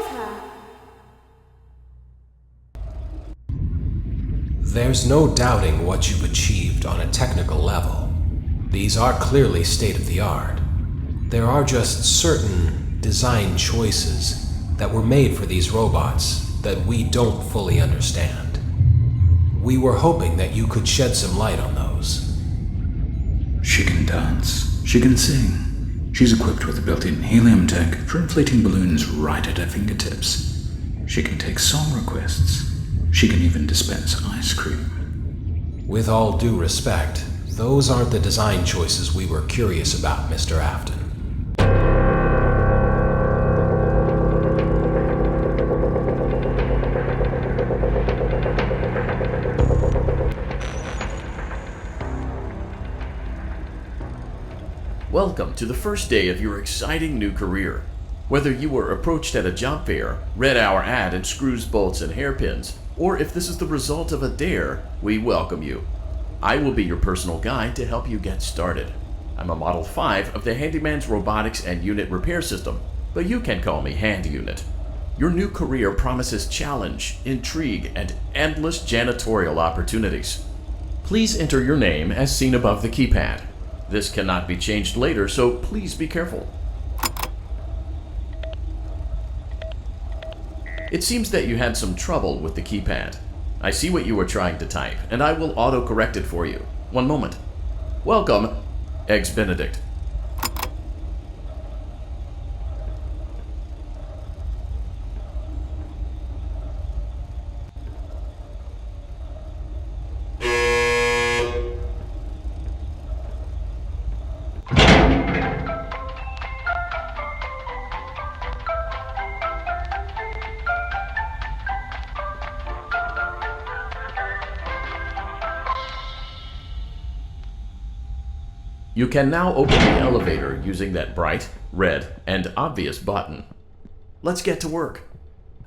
her. There's no doubting what you've achieved on a technical level. These are clearly state-of-the-art. There are just certain design choices that were made for these robots that we don't fully understand. We were hoping that you could shed some light on those. She can dance. She can sing. She's equipped with a built-in helium tank for inflating balloons right at her fingertips. She can take song requests. She can even dispense ice cream. With all due respect, those aren't the design choices we were curious about, Mr. Afton. Welcome to the first day of your exciting new career. Whether you were approached at a job fair, read our ad in screws, bolts, and hairpins, or if this is the result of a dare, we welcome you. I will be your personal guide to help you get started. I'm a Model 5 of the Handyman's Robotics and Unit Repair System, but you can call me Hand Unit. Your new career promises challenge, intrigue, and endless janitorial opportunities. Please enter your name as seen above the keypad. This cannot be changed later, so please be careful. It seems that you had some trouble with the keypad. I see what you were trying to type, and I will auto-correct it for you. One moment. Welcome, Eggs Benedict. You can now open the elevator using that bright, red, and obvious button. Let's get to work.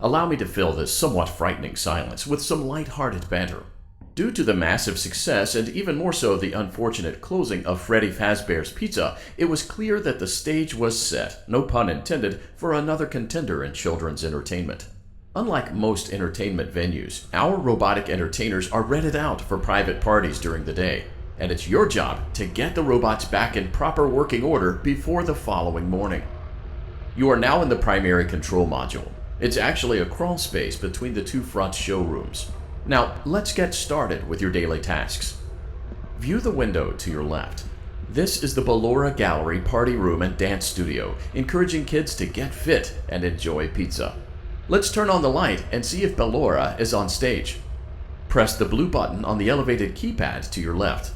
Allow me to fill this somewhat frightening silence with some light-hearted banter. Due to the massive success, and even more so the unfortunate closing of Freddy Fazbear's Pizza, it was clear that the stage was set, no pun intended, for another contender in children's entertainment. Unlike most entertainment venues, our robotic entertainers are rented out for private parties during the day. And it's your job to get the robots back in proper working order before the following morning. You are now in the primary control module. It's actually a crawl space between the two front showrooms. Now, let's get started with your daily tasks. View the window to your left. This is the Ballora Gallery Party Room and Dance Studio, encouraging kids to get fit and enjoy pizza. Let's turn on the light and see if Ballora is on stage. Press the blue button on the elevated keypad to your left.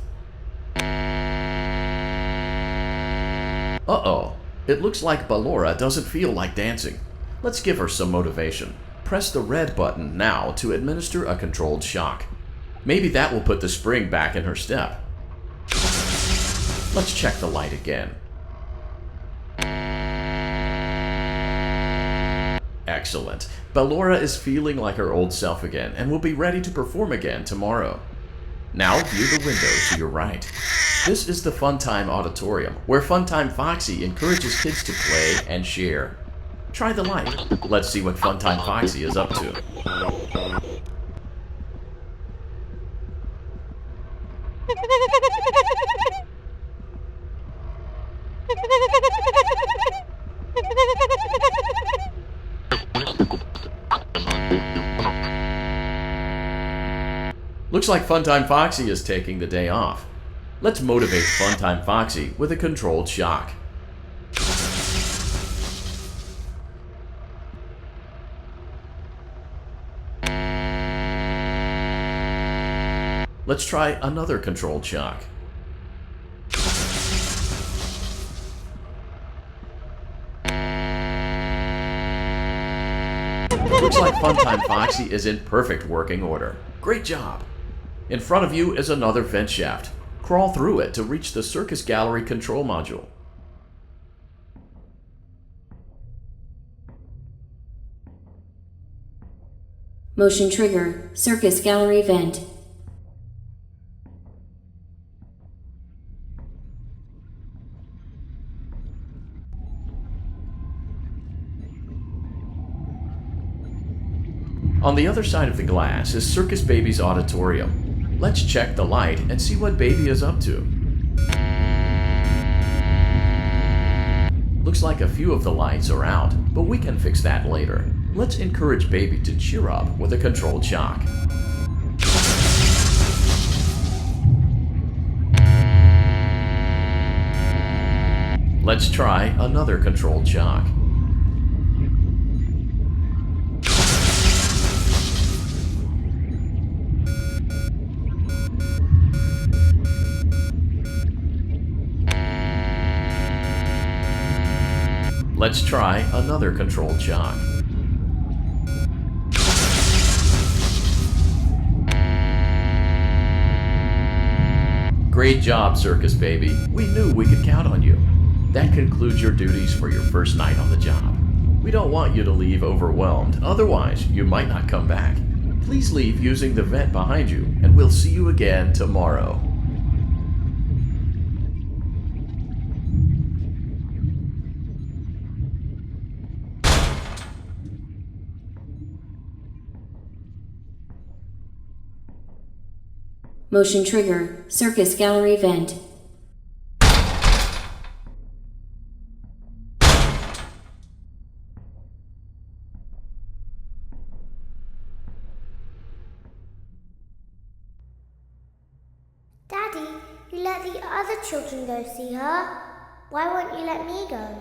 Uh-oh, it looks like Ballora doesn't feel like dancing. Let's give her some motivation. Press the red button now to administer a controlled shock. Maybe that will put the spring back in her step. Let's check the light again. Excellent. Ballora is feeling like her old self again and will be ready to perform again tomorrow. Now view the window to your right. This is the Funtime Auditorium, where Funtime Foxy encourages kids to play and share. Try the light. Let's see what Funtime Foxy is up to. Looks like Funtime Foxy is taking the day off. Let's motivate Funtime Foxy with a controlled shock. Let's try another controlled shock. It looks like Funtime Foxy is in perfect working order. Great job! In front of you is another vent shaft. Crawl through it to reach the Circus Gallery control module. Motion trigger, Circus Gallery vent. On the other side of the glass is Circus Baby's auditorium. Let's check the light and see what Baby is up to. Looks like a few of the lights are out, but we can fix that later. Let's encourage Baby to cheer up with a controlled shock. Let's try another controlled shock. Let's try another controlled shock. Great job, Circus Baby. We knew we could count on you. That concludes your duties for your first night on the job. We don't want you to leave overwhelmed, otherwise you might not come back. Please leave using the vent behind you, and we'll see you again tomorrow. Motion trigger, circus gallery vent. Daddy, you let the other children go see her. Why won't you let me go?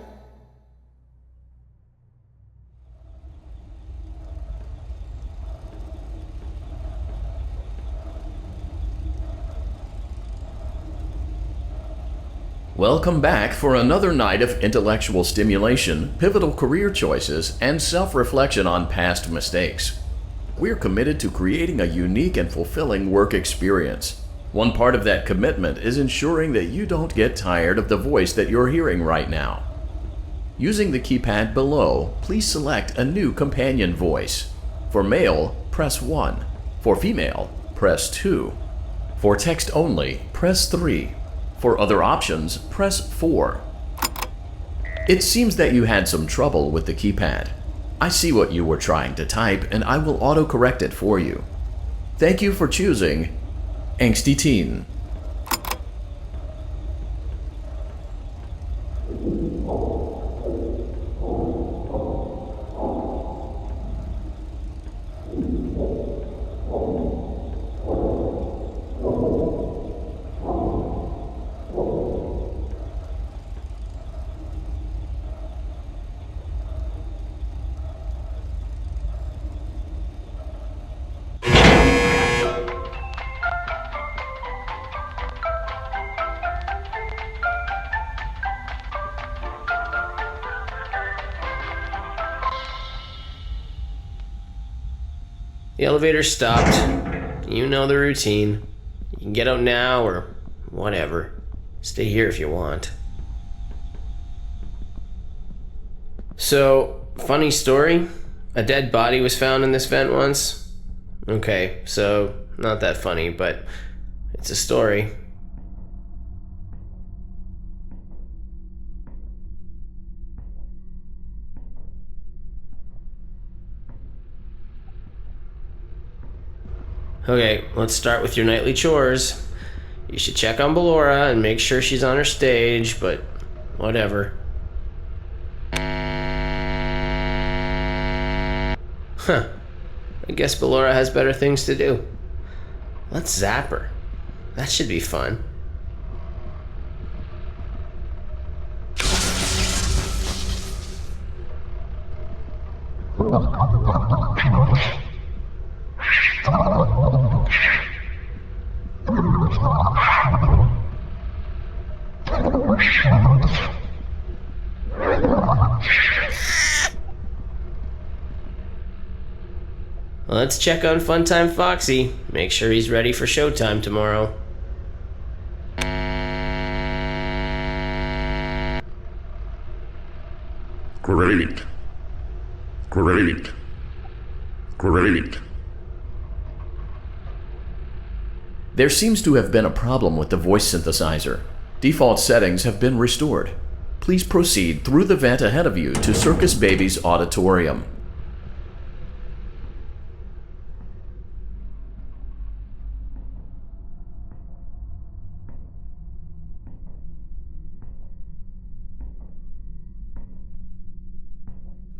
Welcome back for another night of intellectual stimulation, pivotal career choices, and self-reflection on past mistakes. We're committed to creating a unique and fulfilling work experience. One part of that commitment is ensuring that you don't get tired of the voice that you're hearing right now. Using the keypad below, please select a new companion voice. For male, press 1. For female, press 2. For text only, press 3. For other options, press 4. It seems that you had some trouble with the keypad. I see what you were trying to type, and I will autocorrect it for you. Thank you for choosing Angsty Teen. The elevator stopped. You know the routine. You can get out now or whatever. Stay here if you want. So, funny story. A dead body was found in this vent once. Okay, so not that funny, but it's a story. Okay, let's start with your nightly chores. You should check on Ballora and make sure she's on her stage, but whatever. Huh. I guess Ballora has better things to do. Let's zap her. That should be fun. Let's check on Funtime Foxy. Make sure he's ready for showtime tomorrow. Great. Great. Great. There seems to have been a problem with the voice synthesizer. Default settings have been restored. Please proceed through the vent ahead of you to Circus Baby's auditorium.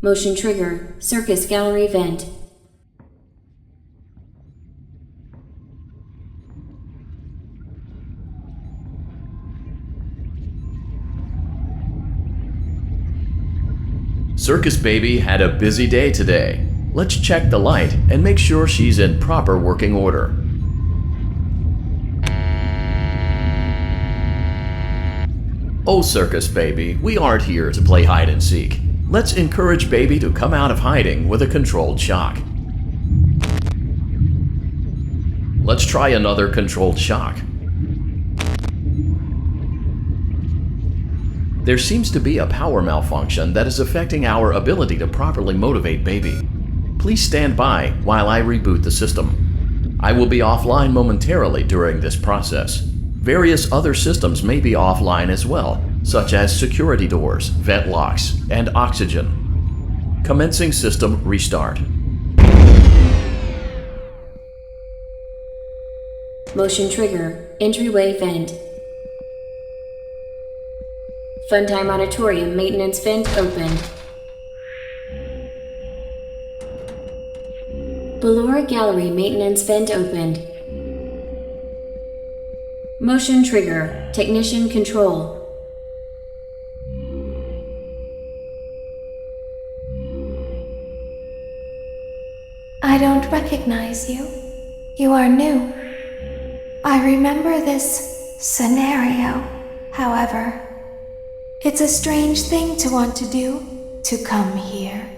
Motion trigger. Circus gallery vent. Circus Baby had a busy day today. Let's check the light and make sure she's in proper working order. Oh, Circus Baby, we aren't here to play hide and seek. Let's encourage Baby to come out of hiding with a controlled shock. Let's try another controlled shock. There seems to be a power malfunction that is affecting our ability to properly motivate Baby. Please stand by while I reboot the system. I will be offline momentarily during this process. Various other systems may be offline as well, such as security doors, vent locks, and oxygen. Commencing system restart. Motion trigger. Entryway vent. Funtime Auditorium maintenance vent opened. Ballora Gallery maintenance vent opened. Motion trigger. Technician control. I don't recognize you. You are new. I remember this scenario, however. It's a strange thing to want to do, to come here.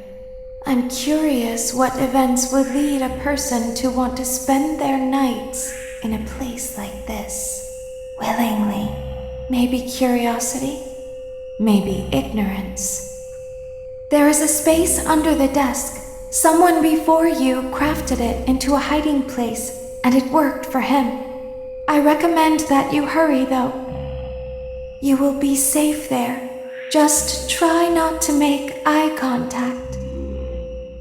I'm curious what events would lead a person to want to spend their nights in a place like this. Willingly. Maybe curiosity, maybe ignorance. There is a space under the desk. Someone before you crafted it into a hiding place, and it worked for him. I recommend that you hurry, though. You will be safe there. Just try not to make eye contact.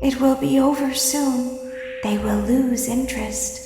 It will be over soon. They will lose interest.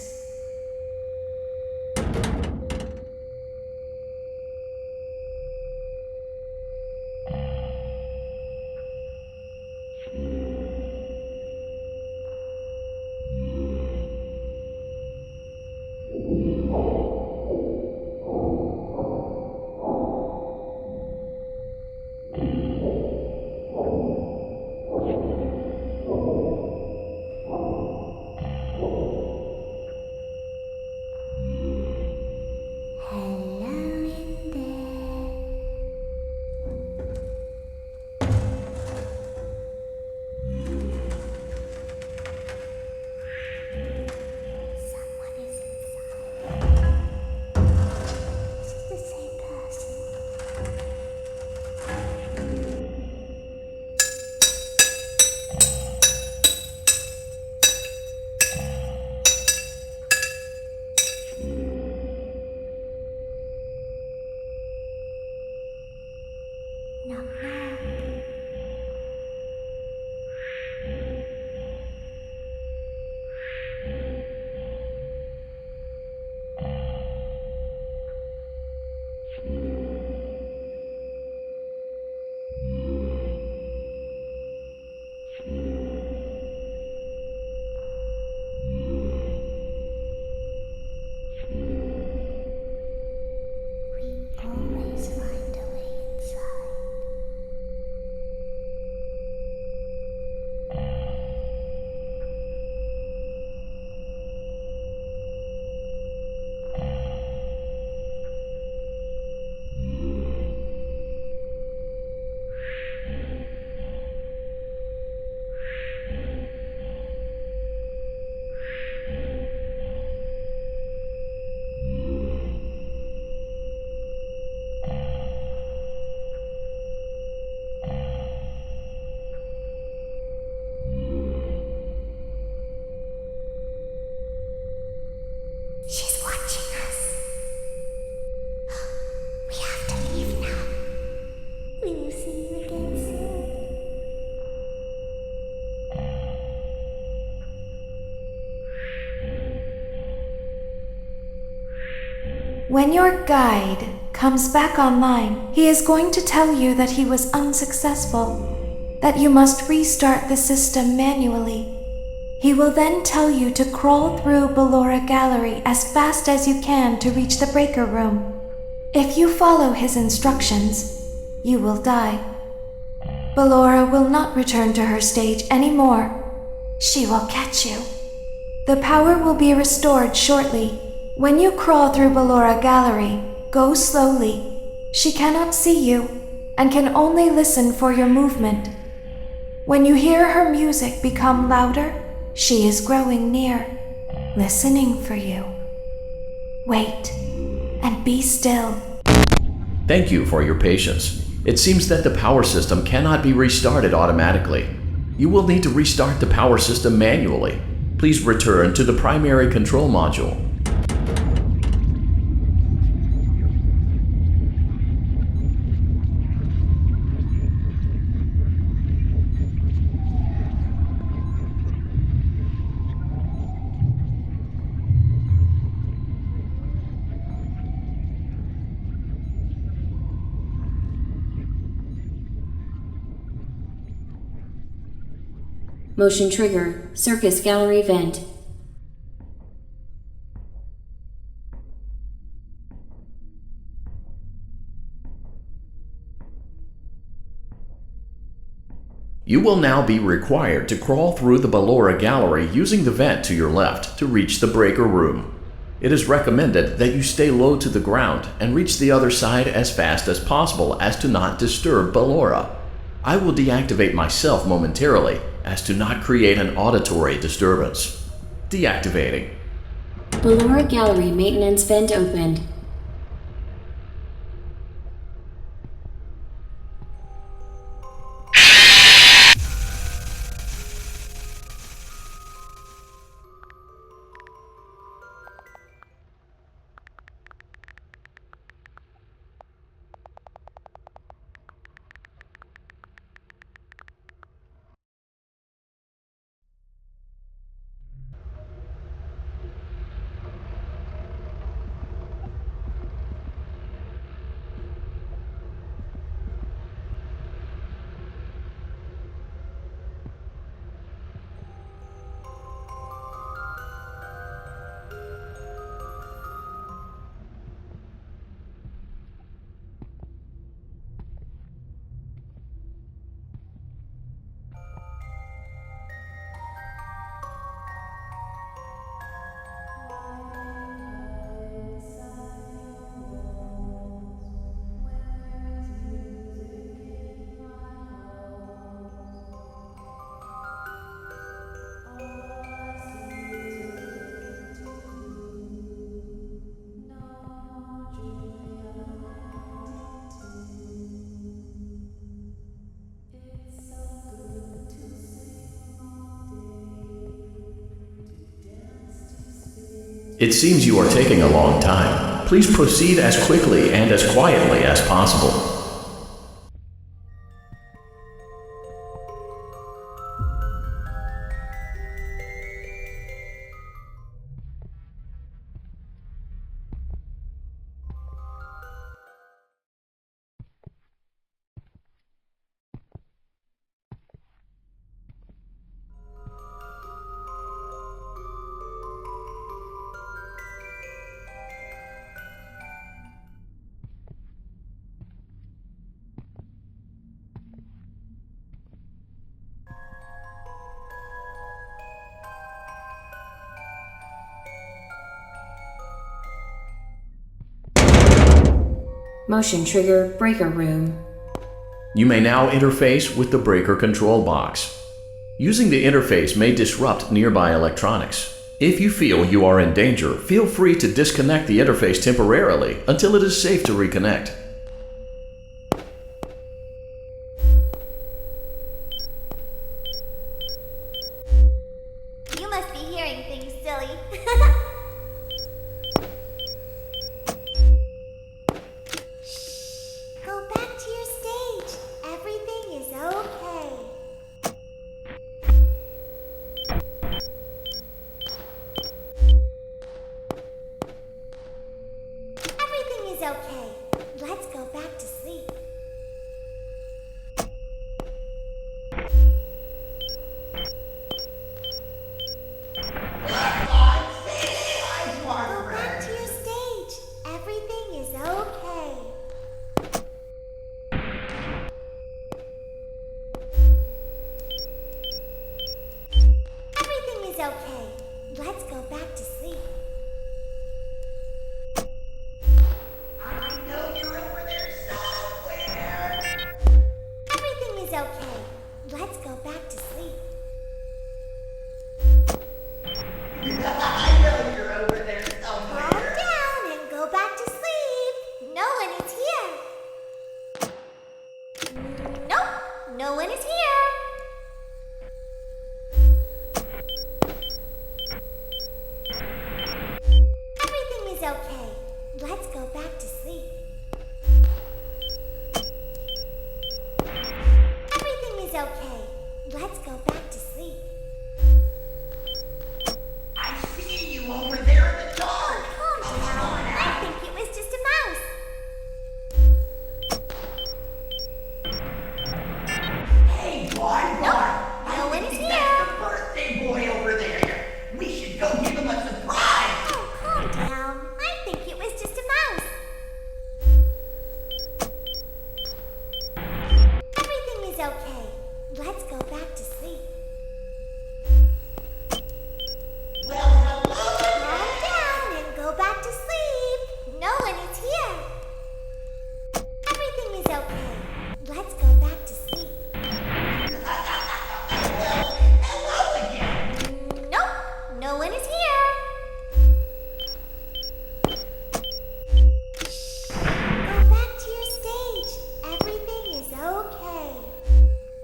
She's watching us. We have to leave now. We will see you again soon. When your guide comes back online, he is going to tell you that he was unsuccessful. that you must restart the system manually. He will then tell you to crawl through Ballora Gallery as fast as you can to reach the breaker room. If you follow his instructions, you will die. Ballora will not return to her stage anymore. She will catch you. The power will be restored shortly. When you crawl through Ballora Gallery, go slowly. She cannot see you and can only listen for your movement. When you hear her music become louder, she is growing near, listening for you. Wait and be still. Thank you for your patience. It seems that the power system cannot be restarted automatically. You will need to restart the power system manually. Please return to the primary control module. Motion trigger, circus gallery vent. You will now be required to crawl through the Ballora Gallery using the vent to your left to reach the breaker room. It is recommended that you stay low to the ground and reach the other side as fast as possible as to not disturb Ballora. I will deactivate myself momentarily as to not create an auditory disturbance. Deactivating. Ballora Gallery maintenance vent opened. It seems you are taking a long time. Please proceed as quickly and as quietly as possible. Motion trigger, breaker room. You may now interface with the breaker control box. Using the interface may disrupt nearby electronics. If you feel you are in danger, feel free to disconnect the interface temporarily until it is safe to reconnect. You must be hearing things, silly. Go back to your stage. Everything is okay. Everything is okay. Let's Let's go back to sleep. I see you over there in the dark. Calm down. I think it was just a mouse. Hey, Bonbon. No one is I think here. that's the birthday boy over there. We should go give him a surprise. Oh, calm down. I think it was just a mouse. Everything is okay. Let's go back to sleep. Well, hello. Calm down and go back to sleep. No one is here. Everything is okay. Let's go back to sleep. Hello again. Nope, no one is here. Go back to your stage. Everything is okay.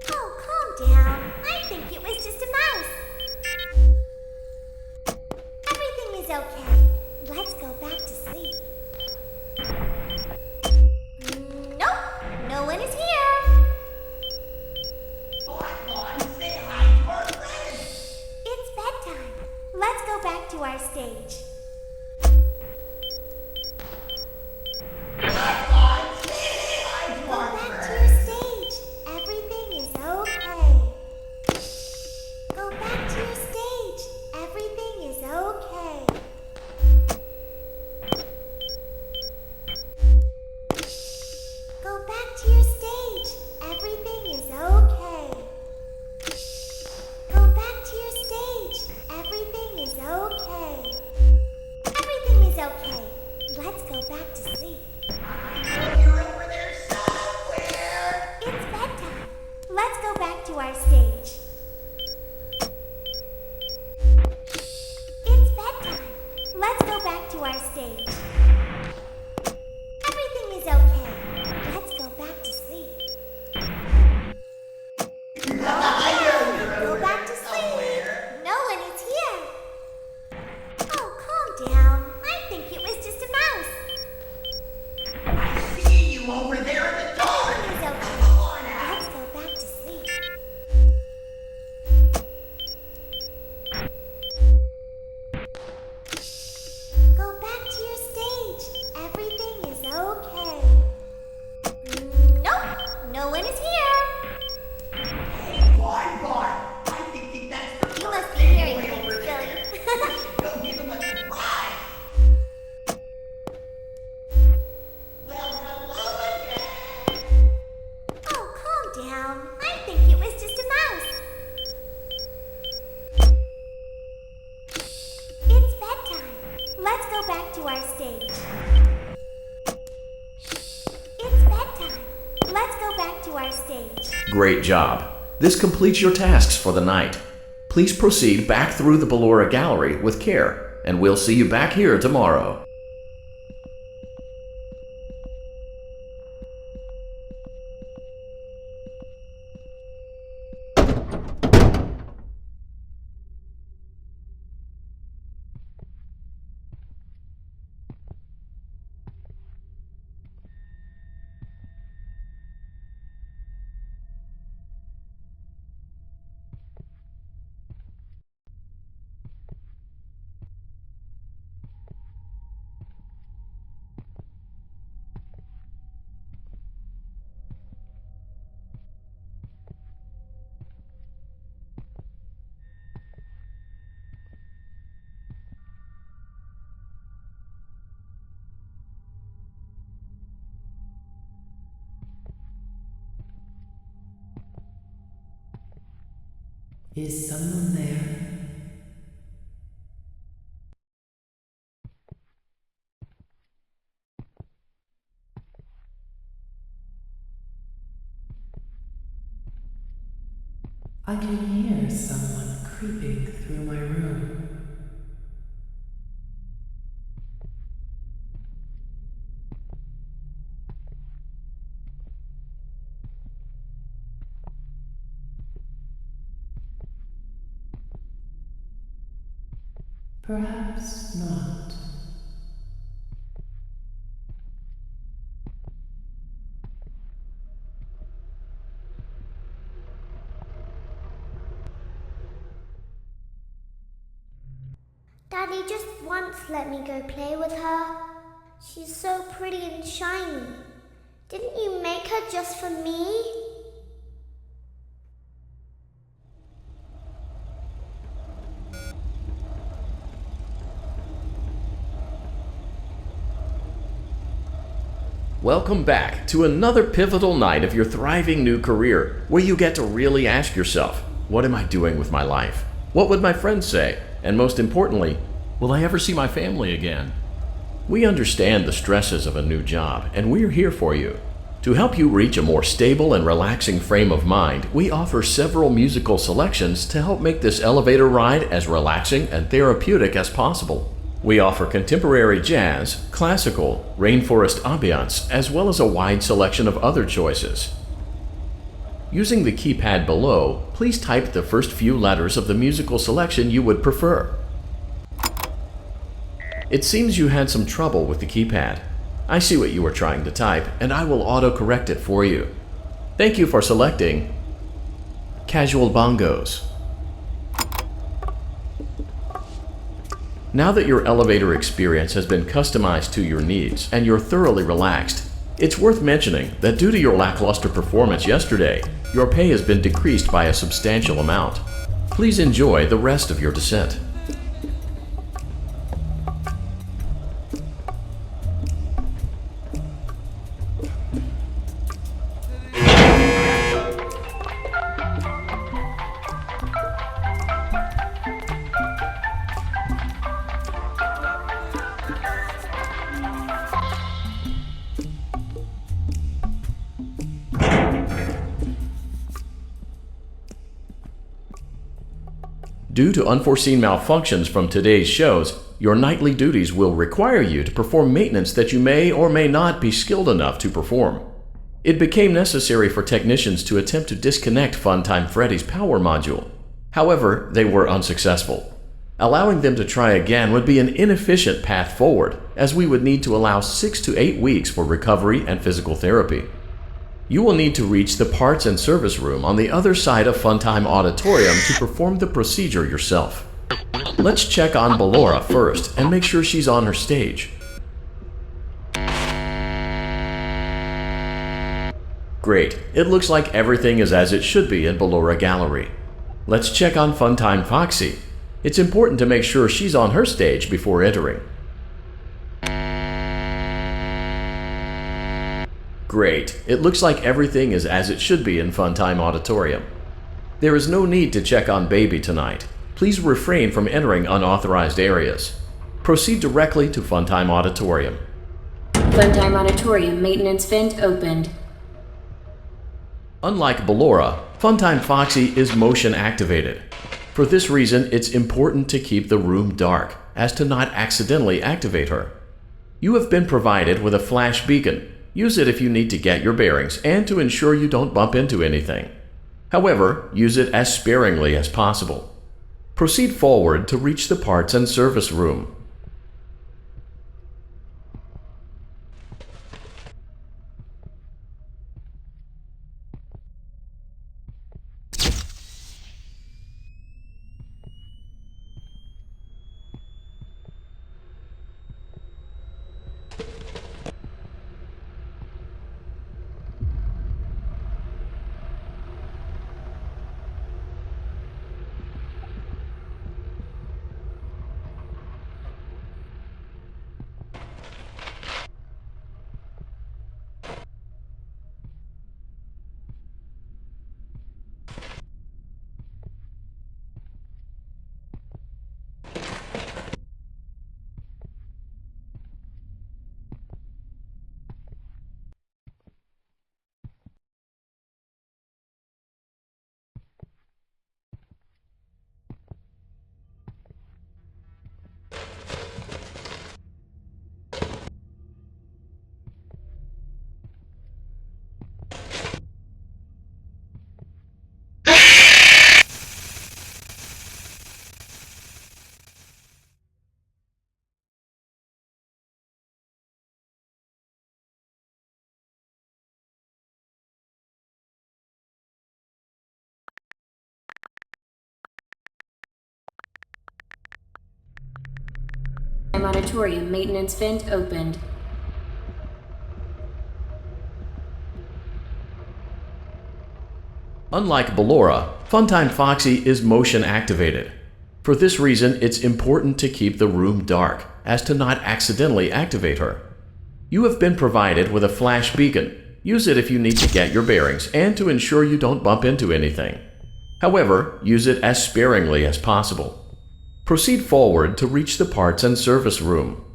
Oh, calm down. I think it was just a mouse. Everything is okay. Let's go back to sleep. Nope, no one is here. Bonbon, say hi to our friends. It's bedtime. Let's go back to our stage. Bonbon, say hi to Go our back to friends. your stage. Everything is okay. Go back to your stage. Everything is okay. Go back to your stage. Everything is okay. Go back to your stage. Everything is okay. Everything is okay. Let's go back to sleep. You're over there somewhere. It's bedtime. Let's go back to our stage. It's bedtime. Let's go back to our stage. Everything is okay. Let's go back to sleep. Go back to sleep. No one is here. Oh, calm down. I think it was just a mouse. I see you over there in the dark. Everything is okay. Come on out. Let's go back to sleep. Go back to your stage. Everything is okay. Nope, no one is here. Hey, Bonbon, I think that's the You must be birthday hearing boy things, over there. silly. We should go give him a surprise. Well, hello again. Oh, calm down. I think it was just a mouse. It's bedtime. Let's go back to our stage. It's bedtime. Let's go back to our stage. Great job. This completes your tasks for the night. Please proceed back through the Ballora Gallery with care, and we'll see you back here tomorrow. Is someone there? I can hear someone creeping through my room. Perhaps not. Daddy just once let me go play with her. She's so pretty and shiny. Didn't you make her just for me? Welcome back to another pivotal night of your thriving new career, where you get to really ask yourself, what am I doing with my life? What would my friends say? And most importantly, will I ever see my family again? We understand the stresses of a new job, and we're here for you. To help you reach a more stable and relaxing frame of mind, we offer several musical selections to help make this elevator ride as relaxing and therapeutic as possible. We offer contemporary jazz, classical, rainforest ambiance, as well as a wide selection of other choices. Using the keypad below, please type the first few letters of the musical selection you would prefer. It seems you had some trouble with the keypad. I see what you were trying to type, and I will auto-correct it for you. Thank you for selecting Casual Bongos. Now that your elevator experience has been customized to your needs and you're thoroughly relaxed, it's worth mentioning that due to your lackluster performance yesterday, your pay has been decreased by a substantial amount. Please enjoy the rest of your descent. Due to unforeseen malfunctions from today's shows, your nightly duties will require you to perform maintenance that you may or may not be skilled enough to perform. It became necessary for technicians to attempt to disconnect Funtime Freddy's power module. However, they were unsuccessful. Allowing them to try again would be an inefficient path forward, as we would need to allow 6 to 8 weeks for recovery and physical therapy. You will need to reach the parts and service room on the other side of Funtime Auditorium to perform the procedure yourself. Let's check on Ballora first and make sure she's on her stage. Great, it looks like everything is as it should be in Ballora Gallery. Let's check on Funtime Foxy. It's important to make sure she's on her stage before entering. Great. It looks like everything is as it should be in Funtime Auditorium. There is no need to check on Baby tonight. Please refrain from entering unauthorized areas. Proceed directly to Funtime Auditorium. Funtime Auditorium maintenance vent opened. Unlike Ballora, Funtime Foxy is motion activated. For this reason, it's important to keep the room dark, as to not accidentally activate her. You have been provided with a flash beacon. Use it if you need to get your bearings and to ensure you don't bump into anything. However, use it as sparingly as possible. Proceed forward to reach the parts and service room. auditorium maintenance vent opened. Unlike Ballora, Funtime Foxy is motion activated. For this reason, it's important to keep the room dark, as to not accidentally activate her. You have been provided with a flash beacon. Use it if you need to get your bearings and to ensure you don't bump into anything. However, use it as sparingly as possible. Proceed forward to reach the parts and service room.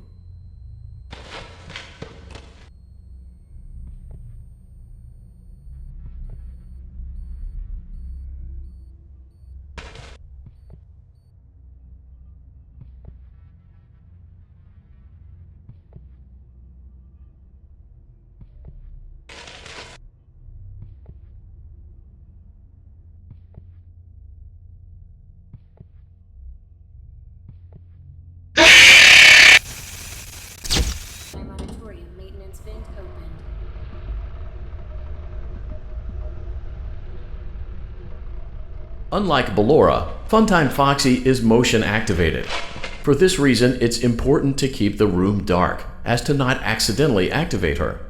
Auditorium maintenance vent opened. Unlike Ballora, Funtime Foxy is motion activated. For this reason, it's important to keep the room dark, as to not accidentally activate her.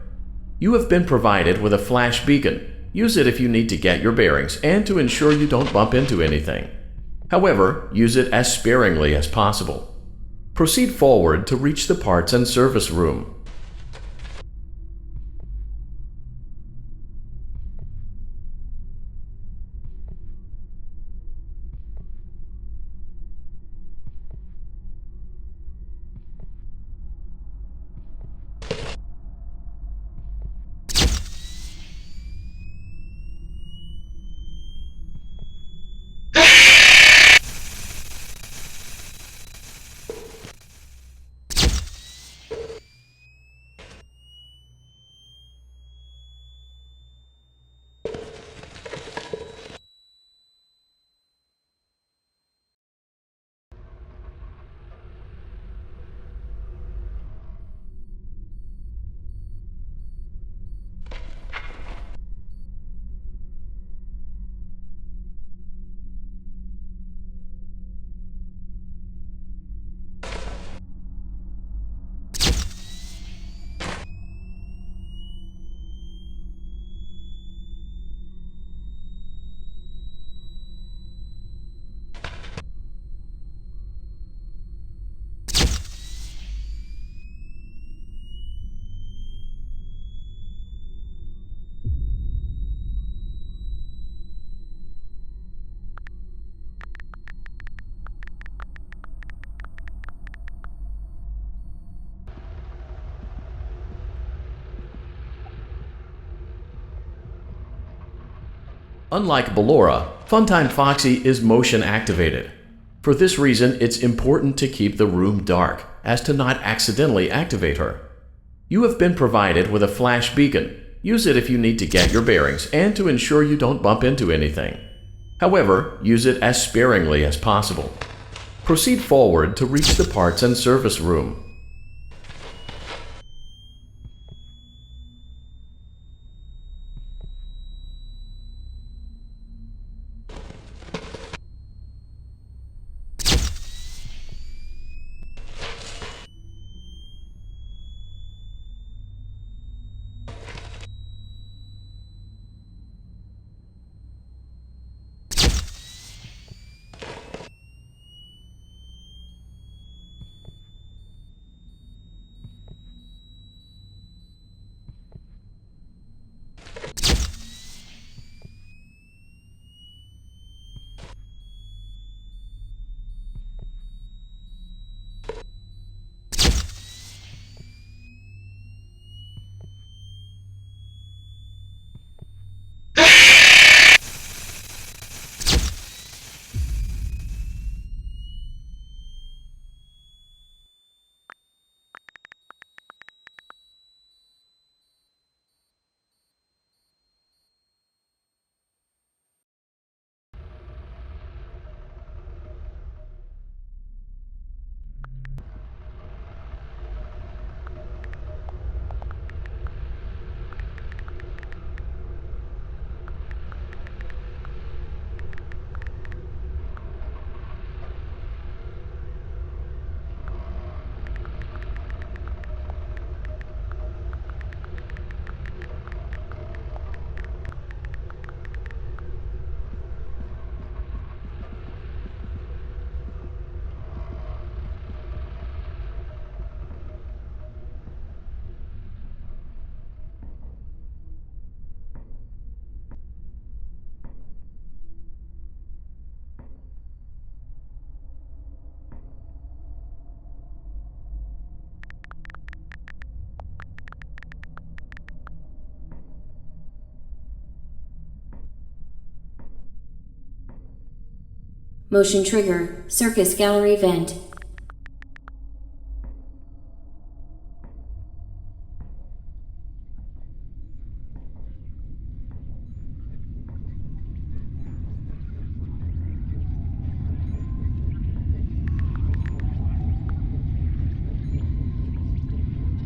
You have been provided with a flash beacon. Use it if you need to get your bearings and to ensure you don't bump into anything. However, use it as sparingly as possible. Proceed forward to reach the parts and service room. Unlike Ballora, Funtime Foxy is motion activated. For this reason, it's important to keep the room dark, as to not accidentally activate her. You have been provided with a flash beacon. Use it if you need to get your bearings and to ensure you don't bump into anything. However, use it as sparingly as possible. Proceed forward to reach the parts and service room. Motion trigger, circus gallery vent.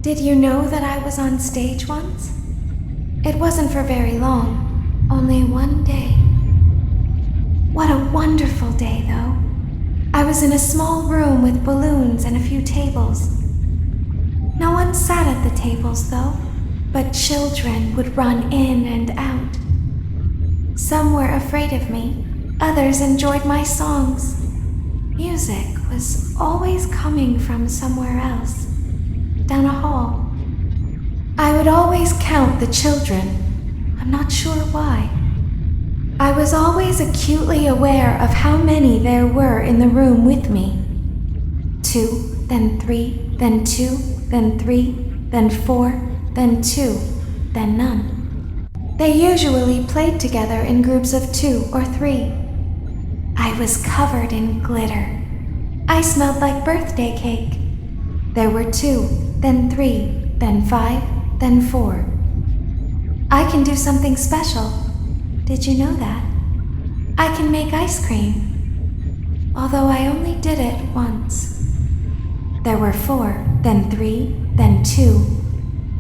Did you know that I was on stage once? It wasn't for very long, only one day. What a wonderful day, though. I was in a small room with balloons and a few tables. No one sat at the tables, though, but children would run in and out. Some were afraid of me, others enjoyed my songs. Music was always coming from somewhere else, down a hall. I would always count the children. I'm not sure why. I was always acutely aware of how many there were in the room with me. 2, then 3, then 2, then 3, then 4, then 2, then none. They usually played together in groups of 2 or 3. I was covered in glitter. I smelled like birthday cake. There were 2, then 3, then 5, then 4. I can do something special. Did you know that? I can make ice cream. Although I only did it once. There were 4, then 3, then 2,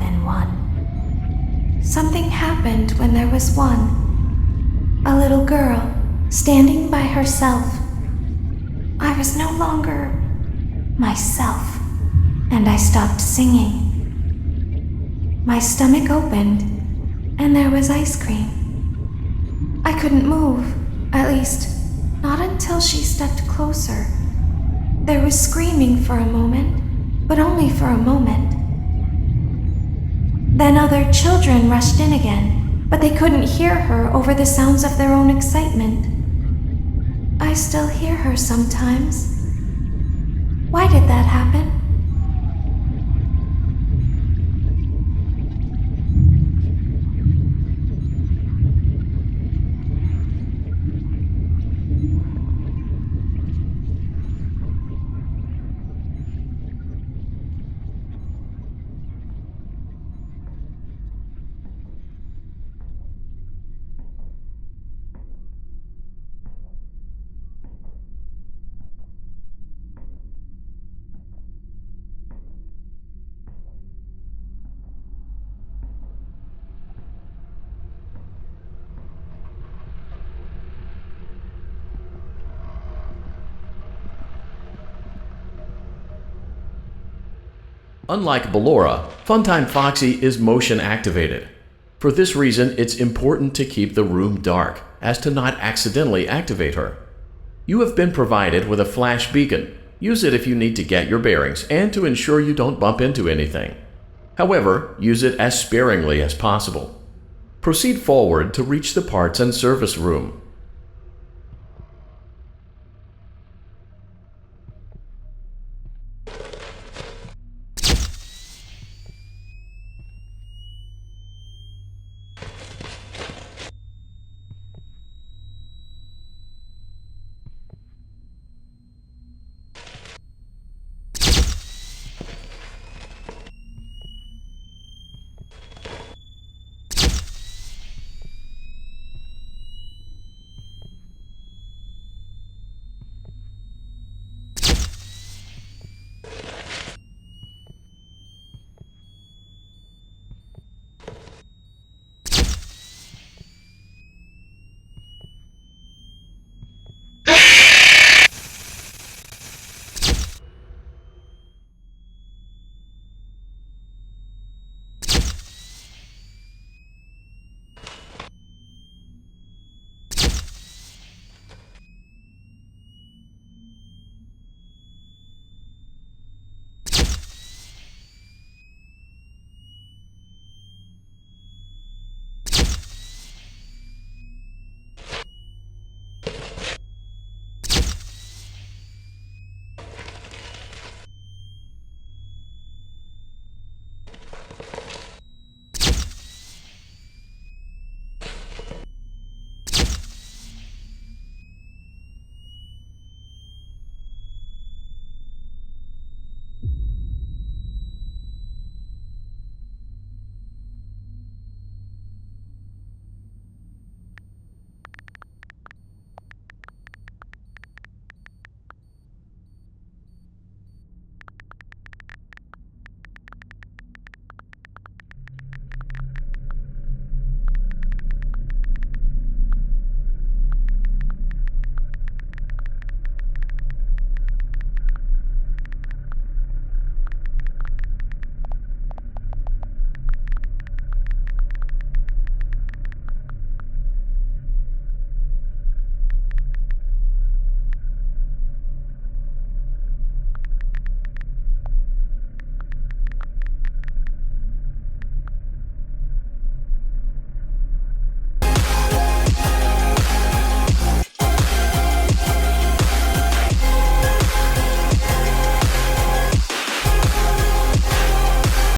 then 1. Something happened when there was 1. A little girl standing by herself. I was no longer myself, and I stopped singing. My stomach opened, and there was ice cream. I couldn't move, at least, not until she stepped closer. There was screaming for a moment, but only for a moment. Then other children rushed in again, but they couldn't hear her over the sounds of their own excitement. I still hear her sometimes. Why did that happen? Unlike Ballora, Funtime Foxy is motion activated. For this reason, it's important to keep the room dark, as to not accidentally activate her. You have been provided with a flash beacon. Use it if you need to get your bearings and to ensure you don't bump into anything. However, use it as sparingly as possible. Proceed forward to reach the parts and service room.